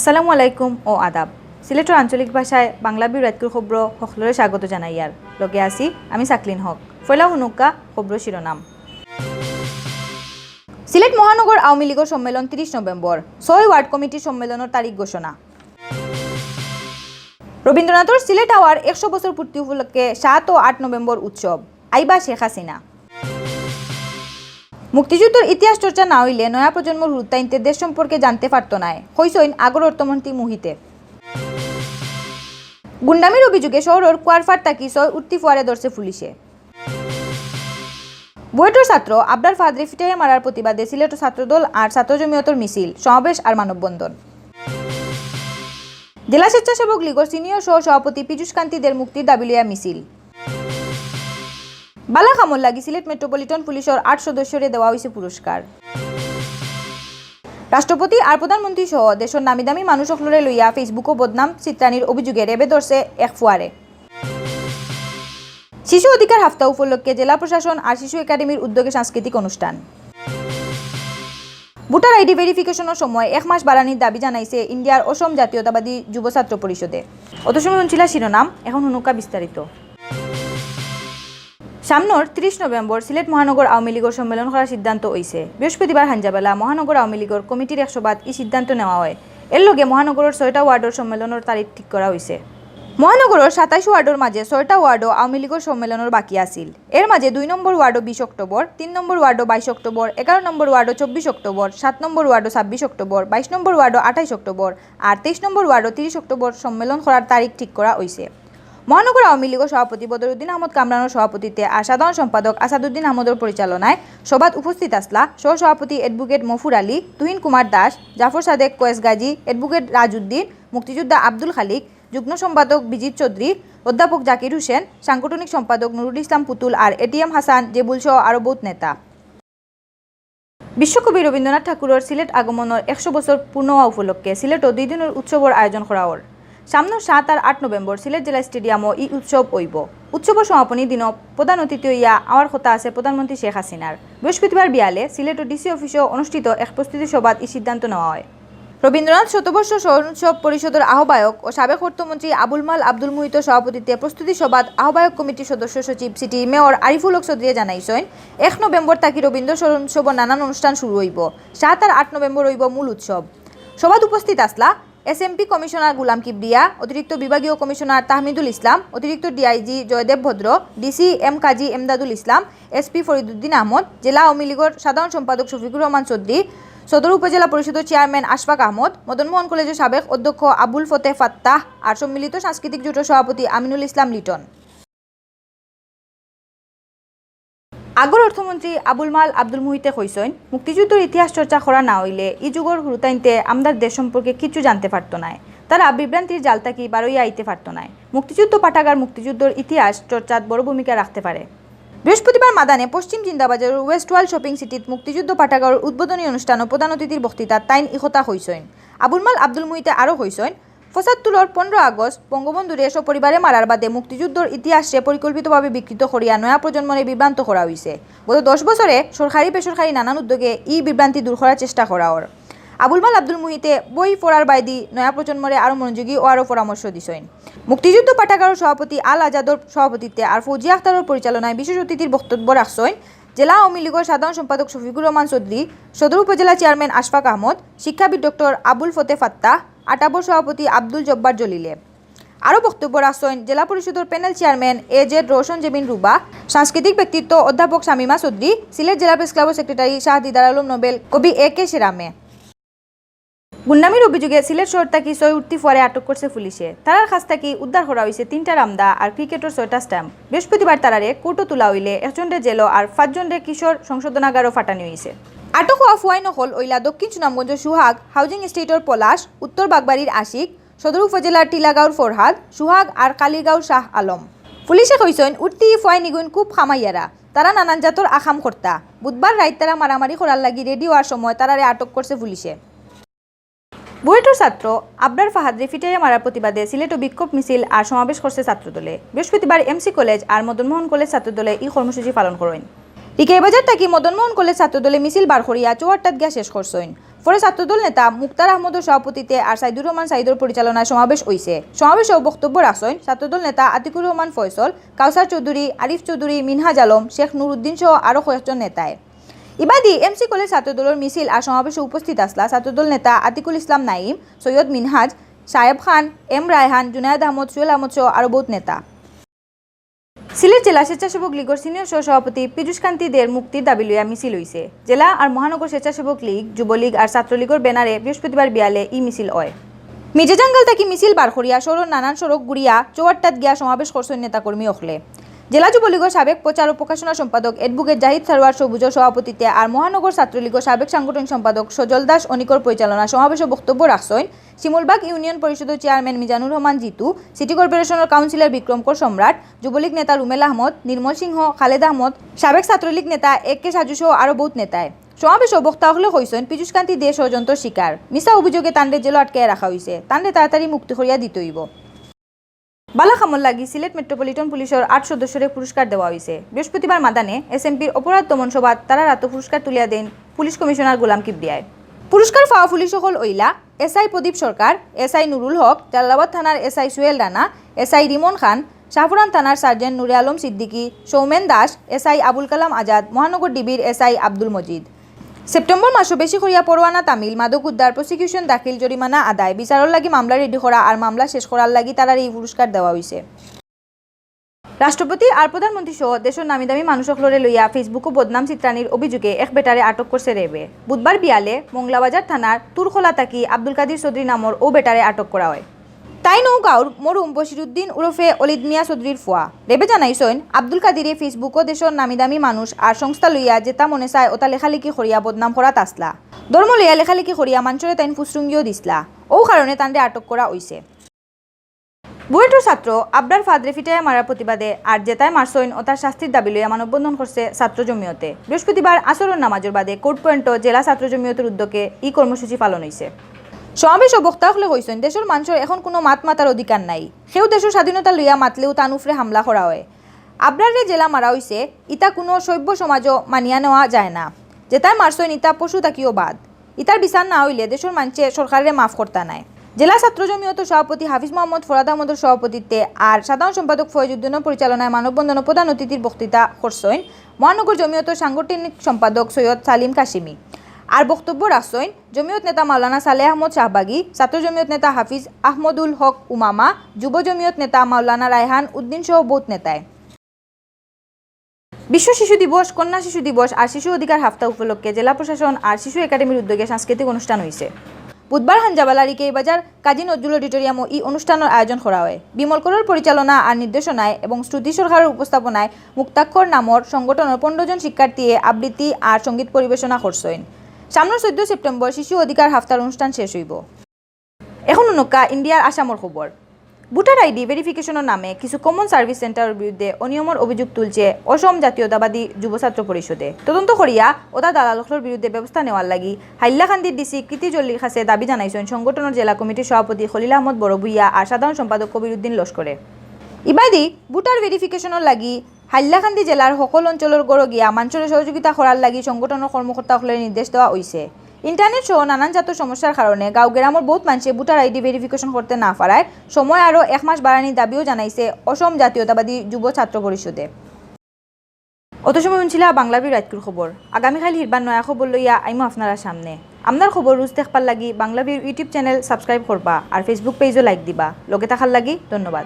আসসালামু আলাইকুম ও আদাব। সিলেটের আঞ্চলিক ভাষায় বাংলাভিউ রাতকুর খবর সকলরে স্বাগত জানাই। আর লগে আছি আমি সাকলিন হক। ফয়লা হুনুকা খবর শিরোনাম। সিলেট মহানগর আওয়ামী লীগের সম্মেলন 30 নভেম্বর। 6 ওয়ার্ড কমিটির সম্মেলনের তারিখ ঘোষণা। রবীন্দ্রনাথের সিলেট আওয়ার 100 বছর পূর্তি উপলক্ষে 7 ও 8 নভেম্বর উৎসব। আইবা শেখ হাসিনা। মুক্তিযুদ্ধের ইতিহাস চর্চা না হইলে নয়া প্রজন্মর হুরুতাইনতে দেশ সম্পর্কে জানতে পারত না হইসইন আগর অর্থমন্ত্রী মুহিতে। গুন্ডামির অভিযোগে শহরের কুয়ারফাট তাকি ছয় উঠতি ফুয়ারে ধরছে পুলিশে। বুয়েটের ছাত্র আবরার ফাদরে ফিটাইয়া মারার প্রতিবাদে সিলেটের ছাত্রদল আর ছাত্র জমিয়তের মিছিল, সমাবেশ আর মানববন্ধন। জেলা স্বেচ্ছাসেবক লীগের সিনিয়র সহ সভাপতি পীযুষ কান্তিদের মুক্তির দাবি লইয়া মিছিল। বালা খামল লাগি সিলেট মেট্রোপলিটন পুলিশের 8 সদস্যরে দেওয়া হয়েছে পুরস্কার। রাষ্ট্রপতি আর প্রধানমন্ত্রী সহ দেশের নামি দামি মানুষ সকলরে লইয়া ফেসবুকও বদনাম চিত্রানির অভিযোগে রেবে ধরছে এক ফুয়ারে। শিশু অধিকার হাফতা উপলক্ষে জেলা প্রশাসন আর শিশু একাডেমির উদ্যোগে সাংস্কৃতিক অনুষ্ঠান। ভোটার আইডি ভেরিফিকেশনের সময় 1 মাস বাড়ানির দাবি জানাইছে ইন্ডিয়ার অসম জাতীয়তাবাদী যুব ছাত্র পরিষদে। অত সময় শুনছিল শিরোনাম, এখন হুনুকা বিস্তারিত। সামনের 30 নভেম্বর সিলেট মহানগর আওয়ামী লীগের সম্মেলন করার সিদ্ধান্ত হয়েছে। বৃহস্পতিবার হাঞ্জাবেলা মহানগর আওয়ামী লীগের কমিটির 100 বাদ এই সিদ্ধান্ত নেওয়া হয়। এর লগে মহানগরের 6টা ওয়ার্ডের সম্মেলনের তারিখ ঠিক করা হয়েছে। মহানগরের 27 ওয়ার্ডের মাঝে 6টা ওয়ার্ডও আওয়ামী লীগের সম্মেলনের বাকি আছিল। এর মাঝে 2 নম্বর ওয়ার্ডও 20 অক্টোবর, 3 নম্বর ওয়ার্ডও 22 অক্টোবর, 11 নম্বর ওয়ার্ডও 24 অক্টোবর, 7 নম্বর ওয়ার্ডও 26 অক্টোবর, 22 নম্বর ওয়ার্ডও 28 অক্টোবর আর 23 নম্বর ওয়ার্ডও 30 অক্টোবর সম্মেলন করার তারিখ ঠিক করা হয়েছে। মহানগর আওয়ামী লীগের সভাপতি বদরুদ্দিন আহমদ কামরানোর সভাপতিত্বে আর সাধারণ সম্পাদক আসাদুদ্দিন আহমদের পরিচালনায় সভাত উপস্থিত আসলা সহ সভাপতি অ্যাডভোকেট মফুর আলী, তুহিন কুমার দাস, জাফর সাদেক কোয়েস গাজী, অ্যাডভোকেট রাজউদ্দিন, মুক্তিযোদ্ধা আব্দুল খালিক, যুগ্ম সম্পাদক বিজিত চৌধুরী, অধ্যাপক জাকির হোসেন, সাংগঠনিক সম্পাদক নুরুল ইসলাম পুতুল আর এটিএম হাসান জেবুল সহ আরও বহুত নেতা। বিশ্বকবি রবীন্দ্রনাথ ঠাকুরের সিলেট আগমনের 100 বছর পূর্ণ হওয়া উপলক্ষে সিলেটও 2 দিনের উৎসবের আয়োজন করা হয়। সামনের 7 আর 8 নভেম্বর সিলেট জেলা স্টেডিয়ামও এই উৎসব হইব। উৎসবের সমাপনী দিন প্রধান অতিথি হইয়া আমার কথা আছে প্রধানমন্ত্রী শেখ হাসিনার। বৃহস্পতিবার বিয়ালে সিলেট ও ডিসি অফিসে অনুষ্ঠিত এক প্রস্তুতি সভাত এই সিদ্ধান্ত নেওয়া হয়। রবীন্দ্রনাথ শতবর্ষ স্মরণ উৎসব পরিষদের আহ্বায়ক ও সাবেক অর্থমন্ত্রী আবুল মাল আব্দুল মুহিতের সভাপতিত্বে প্রস্তুতি সভাত আহ্বায়ক কমিটির সদস্য সচিব city mayor Ariful Haque Chowdhury জানাইছেন 1 November তাকি রবীন্দ্র স্মরণ উৎসবের নানান অনুষ্ঠান শুরু হইব। 7 আর 8 নভেম্বর হইব মূল উৎসব। সভাত উপস্থিত আসলা এসএমপি কমিশনার গুলাম কিবরিয়া, অতিরিক্ত বিভাগীয় কমিশনার তাহমিদুল ইসলাম, অতিরিক্ত ডিআইজি জয়দেব ভদ্র, ডিসি এম কাজী এমদাদুল ইসলাম, এসপি ফরিদুদ্দিন আহমদ, জেলা আওয়ামী লীগের সাধারণ সম্পাদক শফিকুর রহমান চৌধুরী, সদর উপজেলা পরিষদের চেয়ারম্যান আশফাক আহমদ, মদনমোহন কলেজের সাবেক অধ্যক্ষ আবুল ফতেহ ফাত্তাহ আর সম্মিলিত সাংস্কৃতিক জোটের সভাপতি আমিনুল ইসলাম লিটন। আগর অর্থমন্ত্রী আবুল মাল আব্দুল মুহিতে কইসেন মুক্তিযুদ্ধের ইতিহাস চর্চা করা না হইলে ই যুগের হুরুতাইনতে আমদার দেশ সম্পর্কে কিছু জানতে পারত না। তারা বিভ্রান্তির জাল থাকি বারইয়া আইতে পারত না। মুক্তিযুদ্ধ পাঠাগার মুক্তিযুদ্ধের ইতিহাস চর্চাত বড় ভূমিকা রাখতে পারে। বৃহস্পতিবার মাদানে পশ্চিম জিন্দাবাজারের ওয়েস্ট ওয়াল শপিং সিটিত মুক্তিযুদ্ধ পাঠাগারের উদ্বোধনী অনুষ্ঠান ও প্রধান অতিথির বক্তৃতা তাইন ইকতা হইসেন। আবুল মাল আব্দুল মুহিতে আরও হইসেন 75 15 আগস্ট বঙ্গবন্ধুরে সপরিবারে মারার বাদে মুক্তিযুদ্ধের ইতিহাসে পরিকল্পিতভাবে বিকৃত করিয়া নয়া প্রজন্মরে বিভ্রান্ত করা হয়েছে। গত 10 বছরে সরকারি বেসরকারি নানান উদ্যোগে এই বিভ্রান্তি দূর করার চেষ্টা করা ওর। আবুল মাল আব্দুল মুহিতে বই পড়ার বাইদি নয়া প্রজন্মরে আরও মনোযোগী ও আরও পরামর্শ দিছেন। মুক্তিযুদ্ধ পাঠাগারের সভাপতি আল আজাদর সভাপতিত্বে আর ফৌজিয়া আখতারের পরিচালনায় বিশেষ অতিথির বক্তব্য রাখছেন জেলা আওয়ামী লীগের সাধারণ সম্পাদক শফিকুর রহমান চৌধুরী, সদর উপজেলা চেয়ারম্যান আশফাক আহমদ, শিক্ষাবিদ ডক্টর আবুল ফতেহ ফাত্তাহ, আটাবর সভাপতি আব্দুল জব্বার জলিলে। আরও বক্তব্য রাখছেন জেলা পরিষদের panel chairman A Z Roshan Jebin Ruba, সাংস্কৃতিক ব্যক্তিত্ব অধ্যাপক শামিমা চৌধুরী, সিলেট জেলা প্রেস ক্লাবের সেক্রেটারি শাহ দিদার আলম নোবেল, কবি AK সেরামে। গুন্ডামির অভিযোগে সিলেট শহর থাকি 6 উঠতি ফুয়ারে আটক করছে পুলিশে। তারার কাছ থেকে উদ্ধার করা হয়েছে 3টা রামদা আর ক্রিকেটের 6টা স্ট্যাম্প। বৃহস্পতিবার তারারে কোর্টও তোলা হইলে 1 জনের জেল আর 5 জনের কিশোর সংশোধনাগারও ফাটানি হয়েছে। আটক হওয়া ফুয়াই নকল ওইলা দক্ষিণ সুনামগঞ্জের সুহাগ হাউজিং এস্টেটের পলাশ, উত্তর বাগবাড়ির আশিক, সদর উপজেলার টিলাগাঁওর ফরহাদ, সুহাগ আর কালীগাঁওর শাহ আলম। পুলিশে কইছেন উঠতি ফুয়াই নিগুন খুব খামাইয়ারা, তারা নানান জাতর আখাম কর্তা। বুধবার রাত তারা মারামারি করার লাগি রেডি হওয়ার সময় তারারে আটক করছে পুলিশে। বুয়েটের ছাত্র আবরার ফাদরে ফিটাইয়া মারার প্রতিবাদে সিলেটও বিক্ষোভ মিছিল আর সমাবেশ করছে ছাত্রদলে। বৃহস্পতিবার MC কলেজ আর মদনমোহন কলেজ ছাত্রদলে এই কর্মসূচি পালন করেন। টিকাই বাজার থাকি মদনমোহন কলেজ ছাত্রদলে মিছিল বার করিয়া চৌহাট্টাত গিয়া শেষ করছেন। পরে ছাত্রদল নেতা মুক্তার আহমদের সভাপতিত্বে আর সাইদুর রহমান সাইদর পরিচালনায় সমাবেশ হয়েছে। সমাবেশেও বক্তব্য রাখছেন ছাত্রদল নেতা আতিকুর রহমান ফয়সল, কাউসার চৌধুরী, আরিফ চৌধুরী, মিনহাজ আলম, শেখ নুরুদ্দিন সহ আরও কয়েকজন নেতায়। ইবাদি এমসি কলেজ ছাত্রদলের মিছিল আর সমাবেশে উপস্থিত আসলা ছাত্রদল নেতা আতিকুল ইসলাম নাইম, সৈয়দ মিনহাজ, সাহেব খান, এম রায়হান, জুনায়দ আহমদ, সুয়েল আহমদ সহ আরও বহুত নেতা। সিলেট জেলা স্বেচ্ছাসেবক লীগের সিনিয়র সহ সভাপতি পীযুষ কান্তি দের মুক্তির দাবি লইয়া মিছিল হয়েছে। জেলা আর মহানগর স্বেচ্ছাসেবক লীগ, যুবলীগ আর ছাত্রলীগের ব্যানারে বৃহস্পতিবার বিয়ালে ই মিছিল হয়। মির্জাজাঙ্গাল থাকি মিছিল বার করিয়া শহরের নানান সড়ক ঘুরিয়া চৌহাট্টাত গিয়া সমাবেশ করছেন নেতাকর্মী অখলে। জেলা যুবলীগের সাবেক প্রচার ও প্রকাশনা সম্পাদক অ্যাডভোকেট জাহিদ সারোয়ার সবুজের সভাপতিত্বে আর মহানগর ছাত্রলীগের সাবেক সাংগঠনিক সম্পাদক সজল দাস অনিকর পরিচালনা সমাবেশে বক্তব্য রাখছেন শিমুলবাগ ইউনিয়ন পরিষদের চেয়ারম্যান মিজানুর রহমান জিতু, সিটি কর্পোরেশনের কাউন্সিলর বিক্রমকর সম্রাট, যুবলীগ নেতা রুমেল আহমদ, নির্মল সিংহ, খালেদ আহমদ, সাবেক ছাত্রলীগ নেতা এ কে সাজু সহ আরও বহুত নেতায়। সমাবেশে বক্তা হলে হয়েছেন পীযুষ কান্তি দে ষড়যন্ত্র শিকার, মিছা অভিযোগে তান্ডে জেলে আটকায় রাখা হয়েছে, তান্ডে তাড়াতাড়ি মুক্তি করিয়া দিতে হইব। বালা খামল লাগি সিলেট মেট্রোপলিটন পুলিশের 8 সদস্যের পুরস্কার দেওয়া হয়েছে। বৃহস্পতিবার মাদানে এসএমপির অপরাধ দমন সভাত তারা রাত পুরস্কার তুলিয়া দেন পুলিশ কমিশনার গোলাম কিবরিয়ায়। পুরস্কার পাওয়া পুলিশ সকল ওইলা এসআই প্রদীপ সরকার, এসআই নুরুল হক, জালালাবাদ থানার এসআই সুয়েল রানা, এসআই রিমন খান, শাহপুরান থানার সার্জেন্ট নুরে আলম সিদ্দিকী, সৌমেন দাস, এসআই আবুল কালাম আজাদ, মহানগর ডিবির এসআই আব্দুল মজিদ। সেপ্টেম্বর মাসে বেশি করিয়া পরোয়ানা তামিল, মাদক উদ্ধার, প্রসিকিউশন দাখিল, জরিমানা আদায়, বিচারের লাগি মামলা রেডি করা আর মামলা শেষ করার লাগি তারার এই পুরস্কার দেওয়া হয়েছে। রাষ্ট্রপতি আর প্রধানমন্ত্রী সহ দেশের নামি দামি মানুষকলরে লইয়া ফেসবুকও বদনাম চিত্রানির অভিযোগে এক বেটারে আটক করছে রেবে। বুধবার বিয়ালে মংলাবাজার থানার তুরখোলা তাকি আব্দুল কাদির চৌধুরী নামর ও বেটারে আটক করা হয়। তাই নৌগাঁওর মরুম বশিরুদ্দিন উরফে অলিদ মিয়া চৌধুরীর ফুয়া। রেবে জানাইছেন আব্দুল কাদিরে ফেসবুকও দেশের নামি দামি মানুষ আর সংস্থা লইয়া যেটা মনে চায় ওটা লেখালেখি করিয়া বদনাম করা তাসলা। ধর্ম লইয়া লেখালেখি করিয়া মানুষরে তাইন ফুসরুঙ্গিও দিসলা। ও কারণে তান্ডে আটক করা হয়েছে। বুয়েটের ছাত্র আবরার ফাদরে ফিটাইয়া মারার প্রতিবাদে আর জেতায় মারসইন ও তার শাস্তির দাবি লইয়া মানববন্ধন করছে ছাত্র জমিয়তে। বৃহস্পতিবার আসরের নামাজের বাদে কোর্ট পয়েন্ট জেলা ছাত্র জমিয়তের উদ্যোগে ই কর্মসূচি পালন হয়েছে। সমাবেশ ও বক্তা হলে হয়েছেন দেশের মানুষের এখন কোনো মাত মাতার অধিকার নাই, সেও দেশের স্বাধীনতা লইয়া মাতলেও তান উফরে হামলা করা হয়। আবরারে জেলা মারা হয়েছে ইতা কোনো সভ্য সমাজও মানিয়া নেওয়া যায় না। জেতায় মারসইন ইতা পশু তাকিও বাদ, ইতার বিচার না হইলে দেশের মানুষে সরকারের মাফ করতা নাই। জেলা ছাত্র জমিয়তের সভাপতি হাফিজ মোহাম্মদ ফরাদ আহমদের সভাপতিত্বে আর সাধারণ সম্পাদক ফয়জুদ্দিনের পরিচালনায় মানববন্ধন প্রধান অতিথির বক্তৃতা করছেন মহানগর জমিয়তের সাংগঠনিক সম্পাদক সৈয়দ সালিম কাশিমি। আর বক্তব্য রাখছেন জমিয়ত নেতা মাওলানা সালেহ আহমদ শাহবাগী, ছাত্র জমিয়ত নেতা হাফিজ আহমদুল হক উমামা, যুব জমিয়ত নেতা মাওলানা রায়হান উদ্দিন সহ বহুত নেতায়। বিশ্ব শিশু দিবস, কন্যা শিশু দিবস আর শিশু অধিকার হাফতা উপলক্ষে জেলা প্রশাসন আর শিশু একাডেমির উদ্যোগে সাংস্কৃতিক অনুষ্ঠান হয়েছে। বুধবার হাঞ্জাবালার ইকেইবাজার কাজী নজরুল অডিটোরিয়ামও এই অনুষ্ঠানের আয়োজন করা হয়। বিমল করর পরিচালনা আর নির্দেশনায় এবং শ্রুতি সরকারের উপস্থাপনায় মুক্তাক্ষর নামর সংগঠনের 15 জন শিক্ষার্থী আবৃত্তি আর সঙ্গীত পরিবেশনা করছেন। সামনের 14 সেপ্টেম্বর শিশু অধিকার হাফতার অনুষ্ঠান শেষ হইব। এখন নৌকা ইন্ডিয়ার আসামর খবর। ভোটার আইডি ভেরিফিকেশনের নামে কিছু কমন সার্ভিস সেন্টারের বিরুদ্ধে অনিয়মের অভিযোগ তুলছে অসম জাতীয়তাবাদী যুব ছাত্র পরিষদে। তদন্ত করিয়া ওটা দালালকর বিরুদ্ধে ব্যবস্থা নেওয়ার লাগি হাইলাকান্দির ডিসি কৃতি জল্লির কাছে দাবি জানাইছেন সংগঠনের জেলা কমিটির সভাপতি খলিল আহমদ বড়ভুইয়া আর সাধারণ সম্পাদক কবিরউদ্দিন লস্করে। ইবাদি ভোটার ভেরিফিকেশনের লাগি হাইলাকান্দি জেলার সকল অঞ্চলের গড় গিয়া মানুষের সহযোগিতা করার লাগি সংগঠনের কর্মকর্তাসকলের নির্দেশ দেওয়া হয়েছে। ইন্টারনেট সহ নানান জাতীয় সমস্যার কারণে গাঁও গ্রামের বহুত মানুষে ভোটার আইডি ভেরিফিকেশন করতে না পারায় সময় আরও 1 মাস বাড়ানির দাবিও জানাইছে অসম জাতীয়তাবাদী যুব ছাত্র পরিষদে। অত সময় শুনছিল বাংলাভিউ রাতকুর খবর। আগামীকাল হিরবার নয়া খবর লইয়া আইমো আপনারা সামনে। আপনার খবর রোজ দেখবার লাগি বাংলাভিউ ইউটিউব চ্যানেল সাবস্ক্রাইব করবা আর ফেসবুক পেজও লাইক দিবা। লগে থাকার লাগি ধন্যবাদ।